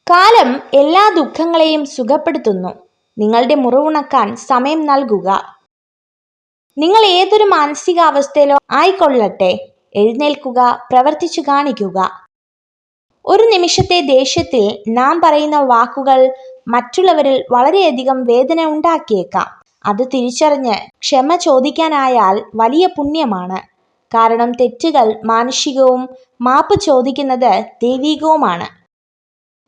കാലം എല്ലാ ദുഃഖങ്ങളെയും സുഖപ്പെടുത്തുന്നു. നിങ്ങളുടെ മുറിവുണക്കാൻ സമയം നൽകുക. നിങ്ങൾ ഏതൊരു മാനസികാവസ്ഥയിലോ ആയിക്കൊള്ളട്ടെ, എഴുന്നേൽക്കുക, പ്രവർത്തിച്ചു കാണിക്കുക. ഒരു നിമിഷത്തെ ദേഷ്യത്തിൽ നാം പറയുന്ന വാക്കുകൾ മറ്റുള്ളവരിൽ വളരെയധികം വേദന ഉണ്ടാക്കിയേക്കാം. അത് തിരിച്ചറിഞ്ഞ് ക്ഷമ ചോദിക്കാനായാൽ വലിയ പുണ്യമാണ്. കാരണം തെറ്റുകൾ മാനുഷികവും മാപ്പ് ചോദിക്കുന്നത് ദൈവികവുമാണ്.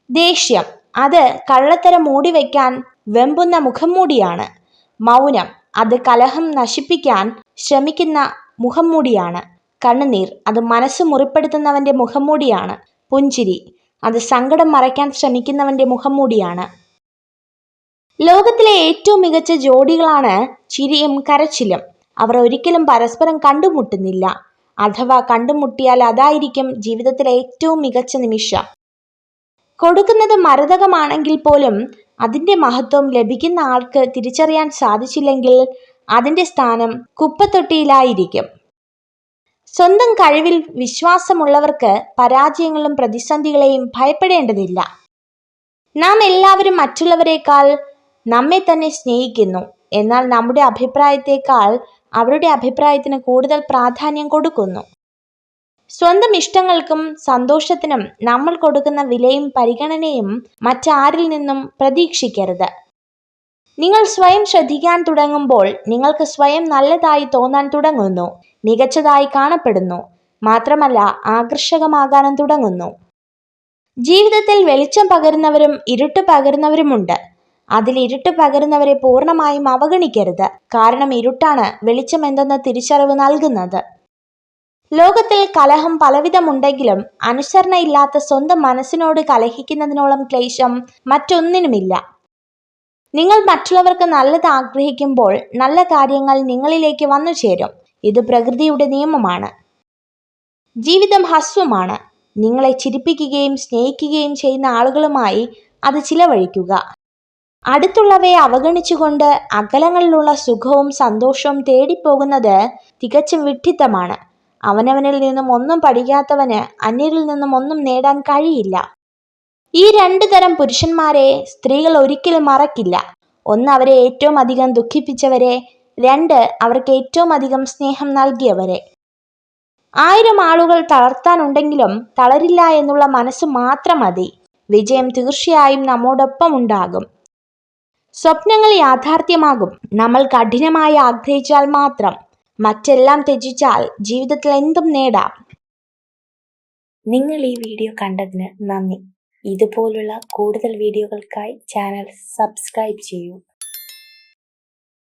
ദേഷ്യം അത് കള്ളത്തരം മൂടിവെക്കാൻ വെമ്പുന്ന മുഖംമൂടിയാണ്. മൗനം അത് കലഹം നശിപ്പിക്കാൻ ശ്രമിക്കുന്ന മുഖംമൂടിയാണ്. കണ്ണുനീർ അത് മനസ്സ് മുറിപ്പെടുത്തുന്നവന്റെ മുഖംമൂടിയാണ്. പുഞ്ചിരി അത് സങ്കടം മറയ്ക്കാൻ ശ്രമിക്കുന്നവന്റെ മുഖംമൂടിയാണ്. ലോകത്തിലെ ഏറ്റവും മികച്ച ജോഡികളാണ് ചിരിയും കരച്ചിലും. അവർ ഒരിക്കലും പരസ്പരം കണ്ടുമുട്ടുന്നില്ല. അഥവാ കണ്ടുമുട്ടിയാൽ അതായിരിക്കും ജീവിതത്തിലെ ഏറ്റവും മികച്ച നിമിഷം. കൊടുക്കുന്നത് മരതകമാണെങ്കിൽ പോലും അതിന്റെ മഹത്വം ലഭിക്കുന്ന ആൾക്ക് തിരിച്ചറിയാൻ സാധിച്ചില്ലെങ്കിൽ അതിന്റെ സ്ഥാനം കുപ്പത്തൊട്ടിയിലായിരിക്കും. സ്വന്തം കഴിവിൽ വിശ്വാസമുള്ളവർക്ക് പരാജയങ്ങളും പ്രതിസന്ധികളെയും ഭയപ്പെടേണ്ടതില്ല. നാം എല്ലാവരും മറ്റുള്ളവരെക്കാൾ നമ്മെ തന്നെ സ്നേഹിക്കുന്നു. എന്നാൽ നമ്മുടെ അഭിപ്രായത്തെക്കാൾ അവരുടെ അഭിപ്രായത്തിന് കൂടുതൽ പ്രാധാന്യം കൊടുക്കുന്നു. സ്വന്തം ഇഷ്ടങ്ങൾക്കും സന്തോഷത്തിനും നമ്മൾ കൊടുക്കുന്ന വിലയും പരിഗണനയും മറ്റാരിൽ നിന്നും പ്രതീക്ഷിക്കരുത്. നിങ്ങൾ സ്വയം ശ്രദ്ധിക്കാൻ തുടങ്ങുമ്പോൾ നിങ്ങൾക്ക് സ്വയം നല്ലതായി തോന്നാൻ തുടങ്ങുന്നു, മികച്ചതായി കാണപ്പെടുന്നു, മാത്രമല്ല ആകർഷകമാകാനും തുടങ്ങുന്നു. ജീവിതത്തിൽ വെളിച്ചം പകരുന്നവരും ഇരുട്ട് പകരുന്നവരുമുണ്ട്. അതിൽ ഇരുട്ട് പകരുന്നവരെ പൂർണ്ണമായും അവഗണിക്കരുത്. കാരണം ഇരുട്ടാണ് വെളിച്ചം എന്തെന്ന തിരിച്ചറിവ് നൽകുന്നത്. ലോകത്തിൽ കലഹം പലവിധമുണ്ടെങ്കിലും അനുസരണയില്ലാത്ത സ്വന്തം മനസ്സിനോട് കലഹിക്കുന്നതിനോളം ക്ലേശം മറ്റൊന്നിനുമില്ല. നിങ്ങൾ മറ്റുള്ളവർക്ക് നല്ലത് ആഗ്രഹിക്കുമ്പോൾ നല്ല കാര്യങ്ങൾ നിങ്ങളിലേക്ക് വന്നു ചേരും. ഇത് പ്രകൃതിയുടെ നിയമമാണ്. ജീവിതം ഹ്രസ്വമാണ്. നിങ്ങളെ ചിരിപ്പിക്കുകയും സ്നേഹിക്കുകയും ചെയ്യുന്ന ആളുകളുമായി അത് ചിലവഴിക്കുക. അടുത്തുള്ളവയെ അവഗണിച്ചുകൊണ്ട് അകലങ്ങളിലുള്ള സുഖവും സന്തോഷവും തേടിപ്പോകുന്നത് തികച്ചും വിഡ്ഢിത്തമാണ്. അവനവനിൽ നിന്നും ഒന്നും പഠിക്കാത്തവന് അന്യരിൽ നിന്നും ഒന്നും നേടാൻ കഴിയില്ല. ഈ രണ്ടു തരം പുരുഷന്മാരെ സ്ത്രീകൾ ഒരിക്കലും മറക്കില്ല. ഒന്ന്, അവരെ ഏറ്റവും അധികം ദുഃഖിപ്പിച്ചവരെ. രണ്ട്, അവർക്ക് ഏറ്റവും അധികം സ്നേഹം നൽകിയവരെ. 1000 ആളുകൾ തളർത്താനുണ്ടെങ്കിലും തളരില്ല എന്നുള്ള മനസ്സ് മാത്രം മതി. വിജയം തീർച്ചയായും നമ്മോടൊപ്പം ഉണ്ടാകും. സ്വപ്നങ്ങൾ യാഥാർത്ഥ്യമാകും നമ്മൾ കഠിനമായി ആഗ്രഹിച്ചാൽ മാത്രം. മറ്റെല്ലാം ത്യജിച്ചാൽ ജീവിതത്തിൽ എന്തും നേടാം. നിങ്ങൾ ഈ വീഡിയോ കണ്ടതിന് നന്ദി. ഇതുപോലുള്ള കൂടുതൽ വീഡിയോകൾക്കായി ചാനൽ സബ്സ്ക്രൈബ് ചെയ്യൂ.